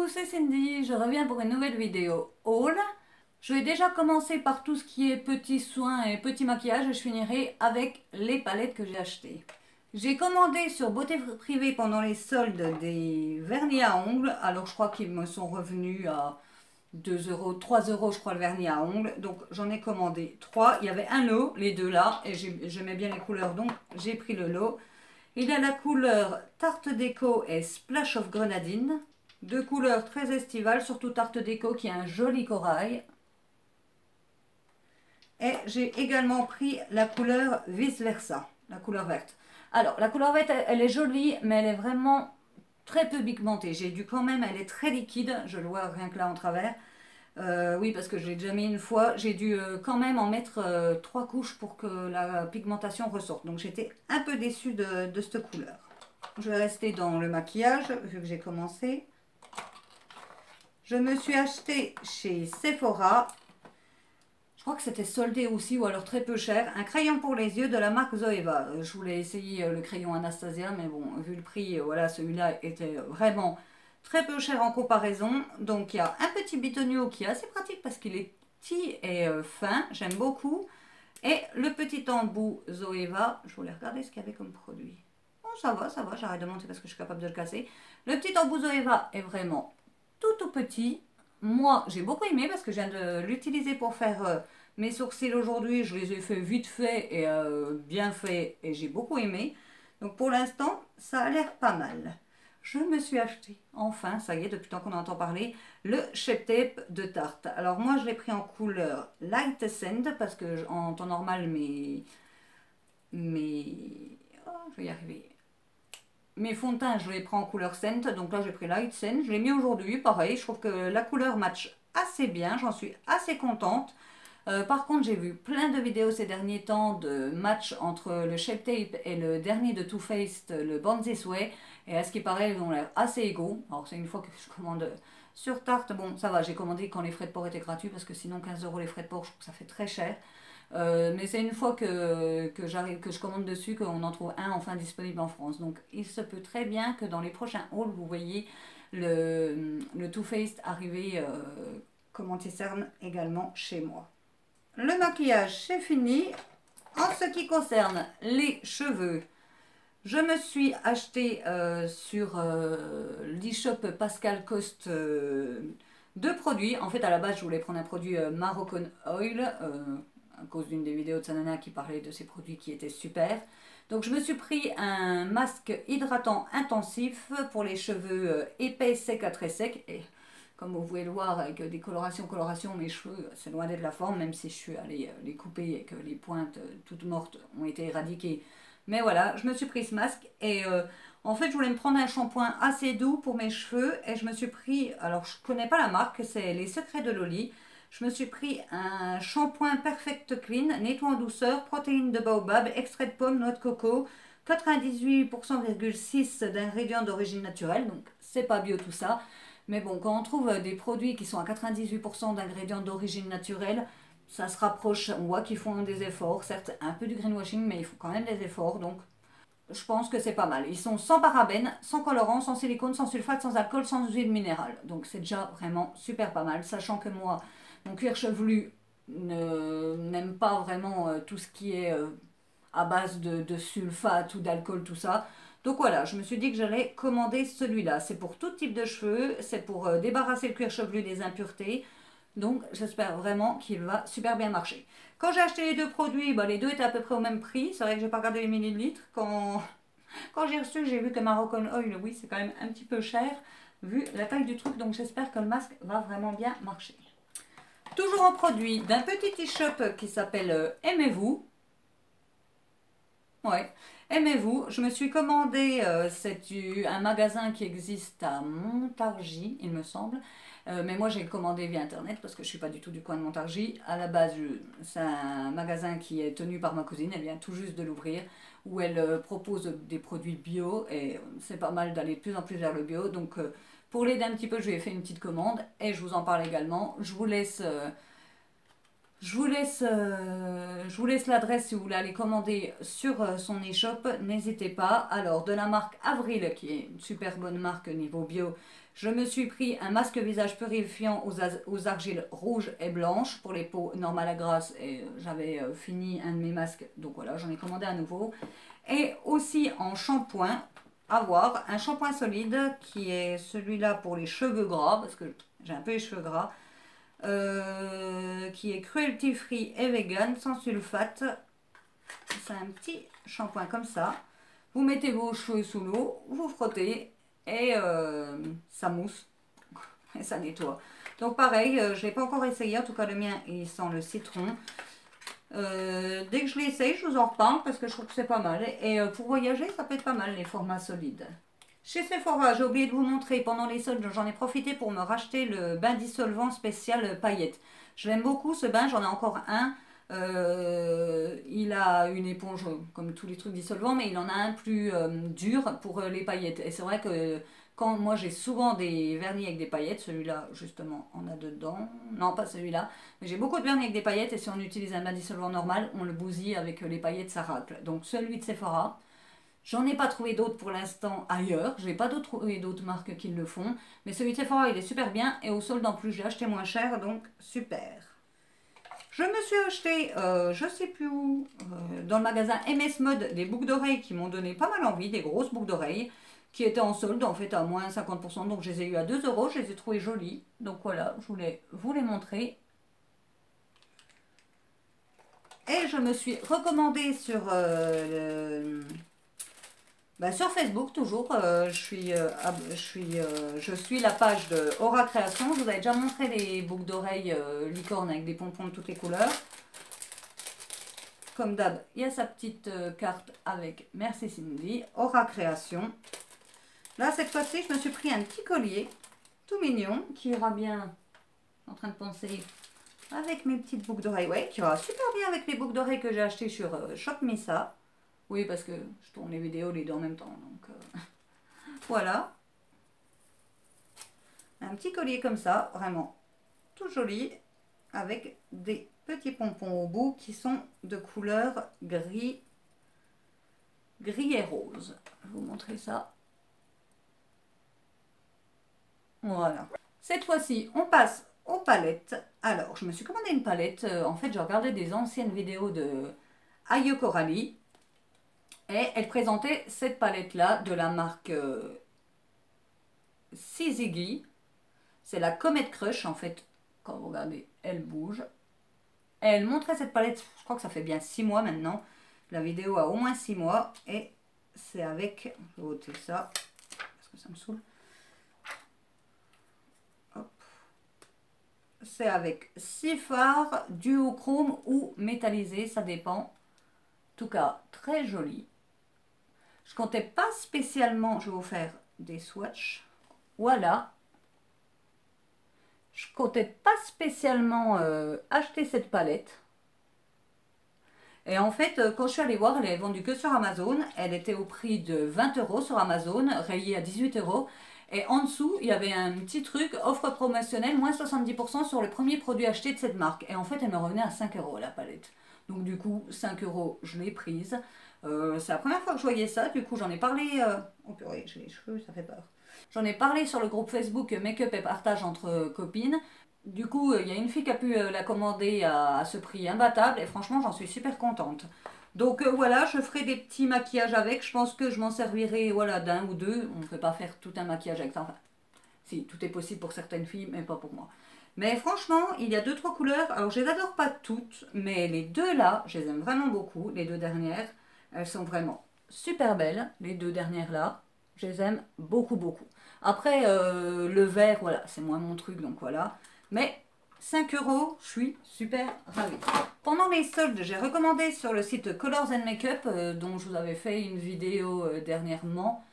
Coucou, c'est Cindy, je reviens pour une nouvelle vidéo haul. Je vais déjà commencer par tout ce qui est petits soins et petits maquillages et je finirai avec les palettes que j'ai achetées. J'ai commandé sur Beauté Privée pendant les soldes des vernis à ongles, alors je crois qu'ils me sont revenus à 2 €, 3 € je crois le vernis à ongles, donc j'en ai commandé 3. Il y avait un lot, les deux là, et j'aimais bien les couleurs donc j'ai pris le lot. Il a la couleur Tarte Déco et Splash of Grenadine. Deux couleurs très estivales, surtout Tarte Déco qui a un joli corail. Et j'ai également pris la couleur Vice Versa, la couleur verte. Alors, la couleur verte, elle est jolie, mais elle est vraiment très peu pigmentée. J'ai dû quand même, elle est très liquide, je le vois rien que là en travers. Oui, parce que je l'ai déjà mis une fois. J'ai dû quand même en mettre 3 couches pour que la pigmentation ressorte. Donc j'étais un peu déçue de cette couleur. Je vais rester dans le maquillage, vu que j'ai commencé. Je me suis acheté chez Sephora, je crois que c'était soldé aussi ou alors très peu cher, un crayon pour les yeux de la marque Zoeva. Je voulais essayer le crayon Anastasia, mais bon, vu le prix, voilà, celui-là était vraiment très peu cher en comparaison. Donc il y a un petit bitonio qui est assez pratique parce qu'il est petit et fin, j'aime beaucoup. Et le petit embout Zoeva, je voulais regarder ce qu'il y avait comme produit. Bon, ça va, j'arrête de monter parce que je suis capable de le casser. Le petit embout Zoeva est vraiment tout petit. Moi, j'ai beaucoup aimé parce que je viens de l'utiliser pour faire mes sourcils aujourd'hui. Je les ai fait vite fait et bien fait et j'ai beaucoup aimé. Donc pour l'instant, ça a l'air pas mal. Je me suis acheté, enfin, ça y est, depuis le temps qu'on entend parler, le Shape Tape de Tarte. Alors moi, je l'ai pris en couleur Light Sand parce que en temps normal, oh, je vais y arriver. Mes fonds de teint, je les prends en couleur Scent, donc là j'ai pris Light Scent. Je l'ai mis aujourd'hui, pareil, je trouve que la couleur match assez bien, j'en suis assez contente. Par contre, j'ai vu plein de vidéos ces derniers temps de match entre le Shape Tape et le dernier de Too Faced, le Born This Way. Et à ce qui paraît, ils ont l'air assez égaux. Alors c'est une fois que je commande sur Tarte, bon ça va, j'ai commandé quand les frais de port étaient gratuits parce que sinon 15 € les frais de port, je trouve que ça fait très cher. Mais c'est une fois que je commande dessus qu'on en trouve un enfin disponible en France. Donc il se peut très bien que dans les prochains hauls, vous voyez le Too Faced arriver comme anti-cerne également chez moi. Le maquillage, c'est fini. En ce qui concerne les cheveux, je me suis acheté sur l'e-shop Pascal Coste deux produits. En fait, à la base, je voulais prendre un produit Moroccan Oil à cause d'une des vidéos de Sanana qui parlait de ces produits qui étaient super. Donc, je me suis pris un masque hydratant intensif pour les cheveux épais, secs à très secs. Et comme vous pouvez le voir, avec des colorations, mes cheveux, c'est loin d'être la forme, même si je suis allée les couper et que les pointes toutes mortes ont été éradiquées. Mais voilà, je me suis pris ce masque et en fait, je voulais me prendre un shampoing assez doux pour mes cheveux et je me suis pris, alors je connais pas la marque, c'est Les Secrets de Loli. Je me suis pris un shampoing Perfect Clean, nettoie en douceur, protéines de baobab, extrait de pomme, noix de coco, 98,6% d'ingrédients d'origine naturelle, donc c'est pas bio tout ça. Mais bon, quand on trouve des produits qui sont à 98% d'ingrédients d'origine naturelle, ça se rapproche, on voit qu'ils font des efforts, certes un peu du greenwashing, mais ils font quand même des efforts, donc je pense que c'est pas mal. Ils sont sans parabènes, sans colorant, sans silicone, sans sulfate, sans alcool, sans huile minérale. Donc c'est déjà vraiment super pas mal, sachant que moi, mon cuir chevelu n'aime pas vraiment tout ce qui est à base de sulfate ou d'alcool, tout ça. Donc voilà, je me suis dit que j'allais commander celui-là. C'est pour tout type de cheveux, c'est pour débarrasser le cuir chevelu des impuretés. Donc j'espère vraiment qu'il va super bien marcher. Quand j'ai acheté les deux produits, bah, les deux étaient à peu près au même prix. C'est vrai que j'ai pas regardé les millilitres. Quand j'ai reçu, j'ai vu que Moroccan Oil, oui, c'est quand même un petit peu cher vu la taille du truc. Donc j'espère que le masque va vraiment bien marcher. Toujours en produit d'un petit e-shop qui s'appelle Aimez-vous. Ouais, Aimez-vous. Je me suis commandé, c'est un magasin qui existe à Montargis, il me semble. Mais moi j'ai commandé via internet parce que je suis pas du tout du coin de Montargis. À la base, c'est un magasin qui est tenu par ma cousine, elle vient tout juste de l'ouvrir, où elle propose des produits bio et c'est pas mal d'aller de plus en plus vers le bio. Donc pour l'aider un petit peu, je lui ai fait une petite commande et je vous en parle également. Je vous laisse l'adresse si vous voulez aller commander sur son e-shop, n'hésitez pas. Alors, de la marque Avril, qui est une super bonne marque niveau bio, je me suis pris un masque visage purifiant aux argiles rouges et blanches pour les peaux normales à grasse. Et j'avais fini un de mes masques, donc voilà, j'en ai commandé un nouveau. Et aussi en shampoing, à voir, un shampoing solide qui est celui-là pour les cheveux gras, parce que j'ai un peu les cheveux gras. Qui est cruelty free et vegan, sans sulfate. C'est un petit shampoing comme ça. Vous mettez vos cheveux sous l'eau, vous frottez et ça mousse et ça nettoie. Donc pareil, je ne l'ai pas encore essayé, en tout cas le mien il sent le citron. Dès que je l'essaye, je vous en reparle parce que je trouve que c'est pas mal. Et pour voyager, ça peut être pas mal les formats solides. Chez Sephora, j'ai oublié de vous montrer, pendant les soldes, j'en ai profité pour me racheter le bain dissolvant spécial paillettes. Je l'aime beaucoup ce bain, j'en ai encore un. Il a une éponge comme tous les trucs dissolvants, mais il en a un plus dur pour les paillettes. Et c'est vrai que quand moi j'ai souvent des vernis avec des paillettes, celui-là justement en a dedans. Non, pas celui-là, mais j'ai beaucoup de vernis avec des paillettes et si on utilise un bain dissolvant normal, on le bousille avec les paillettes, ça racle. Donc celui de Sephora. J'en ai pas trouvé d'autres pour l'instant ailleurs. Je n'ai pas trouvé d'autres marques qui le font. Mais celui de Sephora, il est super bien. Et au solde en plus, j'ai acheté moins cher. Donc, super. Je me suis acheté, je sais plus où, dans le magasin MS Mode, des boucles d'oreilles qui m'ont donné pas mal envie. Des grosses boucles d'oreilles qui étaient en solde, en fait, à moins 50%. Donc, je les ai eu à 2 euros. Je les ai trouvées jolies. Donc, voilà, je voulais vous les montrer. Et je me suis recommandée sur sur Facebook, toujours, je suis la page de Aura Création. Je vous avais déjà montré les boucles d'oreilles licorne avec des pompons de toutes les couleurs. Comme d'hab, il y a sa petite carte avec Merci Cindy, Aura Création. Là, cette fois-ci, je me suis pris un petit collier, tout mignon, qui ira bien, en train de penser, avec mes petites boucles d'oreilles. Ouais, qui ira super bien avec les boucles d'oreilles que j'ai achetées sur Shop Missa. Oui, parce que je tourne les vidéos les deux en même temps. Donc voilà. Un petit collier comme ça, vraiment tout joli, avec des petits pompons au bout qui sont de couleur gris et rose. Je vais vous montrer ça. Voilà. Cette fois-ci, on passe aux palettes. Alors, je me suis commandé une palette. En fait, j'ai regardé des anciennes vidéos de Ayo Coralie. Et elle présentait cette palette-là de la marque Sizigi. C'est la Comet Crush, en fait. Quand vous regardez, elle bouge. Et elle montrait cette palette, je crois que ça fait bien 6 mois maintenant. La vidéo a au moins 6 mois. Et c'est avec, je vais ôter ça, parce que ça me saoule. C'est avec 6 fards, duochrome ou métallisé, ça dépend. En tout cas, très joli. Je comptais pas spécialement, je vais vous faire des swatchs. Voilà. Je comptais pas spécialement acheter cette palette. Et en fait, quand je suis allée voir, elle est vendue que sur Amazon. Elle était au prix de 20 € sur Amazon, rayée à 18 €. Et en dessous, il y avait un petit truc, offre promotionnelle, moins 70% sur le premier produit acheté de cette marque. Et en fait, elle me revenait à 5 € la palette. Donc du coup, 5 €, je l'ai prise. C'est la première fois que je voyais ça, du coup j'en ai parlé... Oh purée, j'ai les cheveux, ça fait peur. J'en ai parlé sur le groupe Facebook Make-up et Partage entre copines. Du coup, il y a une fille qui a pu la commander à ce prix imbattable et franchement, j'en suis super contente. Donc voilà, je ferai des petits maquillages avec. Je pense que je m'en servirai voilà, d'un ou deux. On ne peut pas faire tout un maquillage avec ça. Enfin, si, tout est possible pour certaines filles, mais pas pour moi. Mais franchement, il y a 2-3 couleurs. Alors, je les adore pas toutes, mais les deux là, je les aime vraiment beaucoup. Les deux dernières, elles sont vraiment super belles. Les deux dernières là, je les aime beaucoup, beaucoup. Après, le vert, voilà, c'est moins mon truc, donc voilà. Mais 5 €, je suis super ravie. Pendant les soldes, j'ai recommandé sur le site Colors and Makeup, dont je vous avais fait une vidéo dernièrement.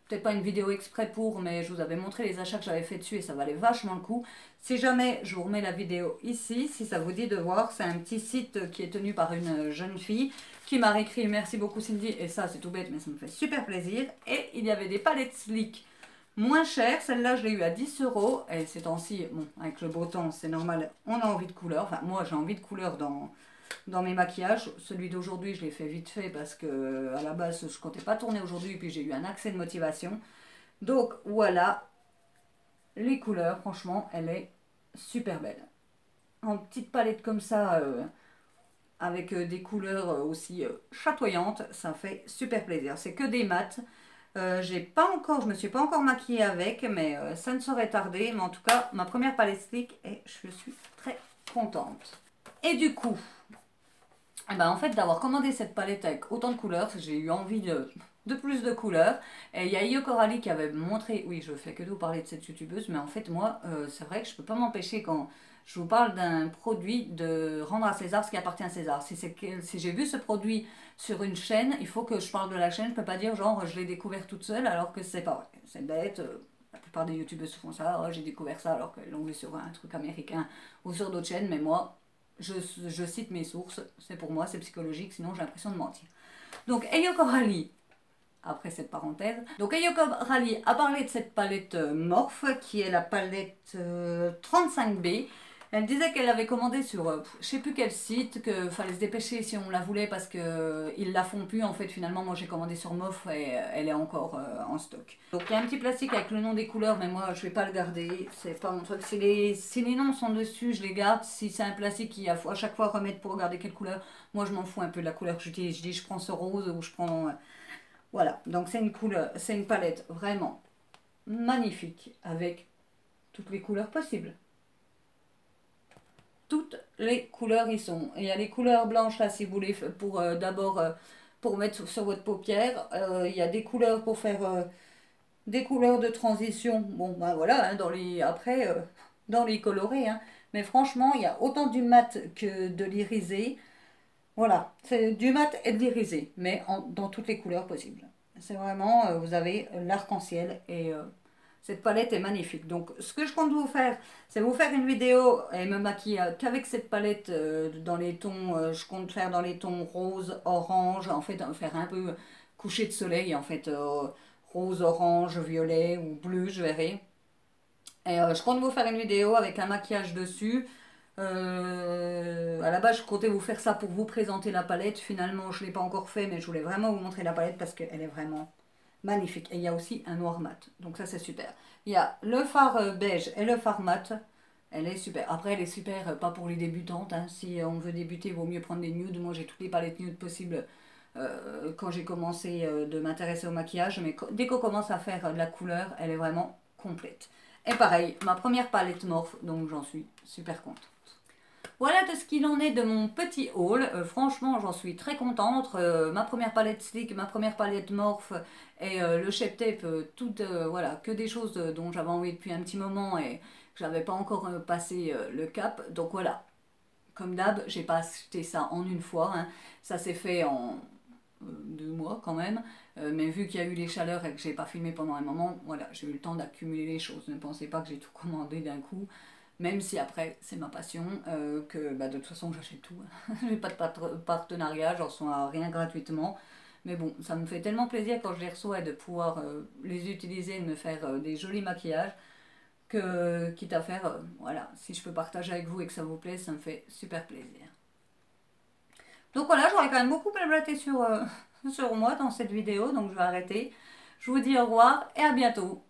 Peut-être pas une vidéo exprès pour, mais je vous avais montré les achats que j'avais fait dessus et ça valait vachement le coup. Si jamais, je vous remets la vidéo ici, si ça vous dit de voir. C'est un petit site qui est tenu par une jeune fille qui m'a réécrit « Merci beaucoup Cindy » et ça c'est tout bête mais ça me fait super plaisir. Et il y avait des palettes Slick moins cher. Celle-là, je l'ai eu à 10 euros. Et ces temps-ci, bon, avec le beau temps, c'est normal, on a envie de couleur. Enfin, moi, j'ai envie de couleur dans mes maquillages. Celui d'aujourd'hui, je l'ai fait vite fait parce que à la base, je comptais pas tourner aujourd'hui. Puis j'ai eu un accès de motivation. Donc, voilà, les couleurs, franchement, elle est super belle. En petite palette comme ça, avec des couleurs aussi chatoyantes, ça fait super plaisir. C'est que des mats. Je me suis pas encore maquillée avec, mais ça ne saurait tarder. Mais en tout cas, ma première palette stick et je suis très contente. Et du coup, eh ben, en fait, d'avoir commandé cette palette avec autant de couleurs, j'ai eu envie de plus de couleurs. Et il y a Io Coralie qui avait montré, oui, je fais que de vous parler de cette youtubeuse, mais en fait, moi, c'est vrai que je peux pas m'empêcher quand je vous parle d'un produit de rendre à César ce qui appartient à César. Si j'ai vu ce produit sur une chaîne, il faut que je parle de la chaîne. Je peux pas dire genre je l'ai découvert toute seule alors que c'est pas vrai. C'est bête. La plupart des youtubeuses font ça. Oh, j'ai découvert ça alors qu'elles l'ont vu sur un truc américain ou sur d'autres chaînes. Mais moi, je cite mes sources. C'est pour moi, c'est psychologique. Sinon, j'ai l'impression de mentir. Donc, Io Coralie, après cette parenthèse. Donc Io Coralie a parlé de cette palette Morphe qui est la palette 35B. Elle disait qu'elle l'avait commandée sur je sais plus quel site, qu'il fallait se dépêcher si on la voulait parce qu'ils la font plus. En fait, finalement, moi j'ai commandé sur Morphe et elle est encore en stock. Donc il y a un petit plastique avec le nom des couleurs, mais moi je vais pas le garder. C'est pas mon truc. Si les noms sont dessus, je les garde. Si c'est un plastique qu'il faut à chaque fois remettre pour regarder quelle couleur, moi je m'en fous un peu de la couleur que j'utilise. Je dis je prends ce rose ou je prends. Voilà, donc c'est une couleur, c'est une palette vraiment magnifique avec toutes les couleurs possibles. Toutes les couleurs y sont. Il y a les couleurs blanches là si vous voulez pour d'abord pour mettre sur votre paupière. Il y a des couleurs pour faire des couleurs de transition. Bon ben voilà, hein, après dans les colorés. Hein. Mais franchement, il y a autant du mat que de l'irisé. Voilà, c'est du mat et de l'irisé, mais dans toutes les couleurs possibles. C'est vraiment, vous avez l'arc-en-ciel et cette palette est magnifique. Donc, ce que je compte vous faire, c'est vous faire une vidéo et me maquiller qu'avec cette palette dans les tons, je compte faire dans les tons rose, orange, en fait, faire un peu coucher de soleil, en fait, rose, orange, violet ou bleu, je verrai. Et je compte vous faire une vidéo avec un maquillage dessus. À la base, je comptais vous faire ça pour vous présenter la palette. Finalement, je ne l'ai pas encore fait, mais je voulais vraiment vous montrer la palette parce qu'elle est vraiment magnifique. Et il y a aussi un noir mat. Donc ça, c'est super. Il y a le fard beige et le fard mat. Elle est super. Après, elle est super, pas pour les débutantes. Hein. Si on veut débuter, il vaut mieux prendre des nudes. Moi, j'ai toutes les palettes nudes possibles quand j'ai commencé de m'intéresser au maquillage. Mais dès qu'on commence à faire de la couleur, elle est vraiment complète. Et pareil, ma première palette Morphe, donc j'en suis super contente. Voilà de ce qu'il en est de mon petit haul. Franchement, j'en suis très contente. Ma première palette Stick, ma première palette Morphe et le Shape Tape, voilà, que des choses dont j'avais envie depuis un petit moment et que j'avais pas encore passé le cap. Donc voilà, comme d'hab, j'ai pas acheté ça en une fois. Hein. Ça s'est fait en 2 mois quand même. Mais vu qu'il y a eu les chaleurs et que j'ai pas filmé pendant un moment, voilà, j'ai eu le temps d'accumuler les choses. Ne pensez pas que j'ai tout commandé d'un coup. Même si après, c'est ma passion, que bah, de toute façon, j'achète tout. J'ai pas de partenariat, j'en reçois rien gratuitement. Mais bon, ça me fait tellement plaisir quand je les reçois et de pouvoir les utiliser et de me faire des jolis maquillages. Que, quitte à faire, voilà, si je peux partager avec vous et que ça vous plaît, ça me fait super plaisir. Donc voilà, j'aurais quand même beaucoup blablaté sur moi dans cette vidéo, donc je vais arrêter. Je vous dis au revoir et à bientôt.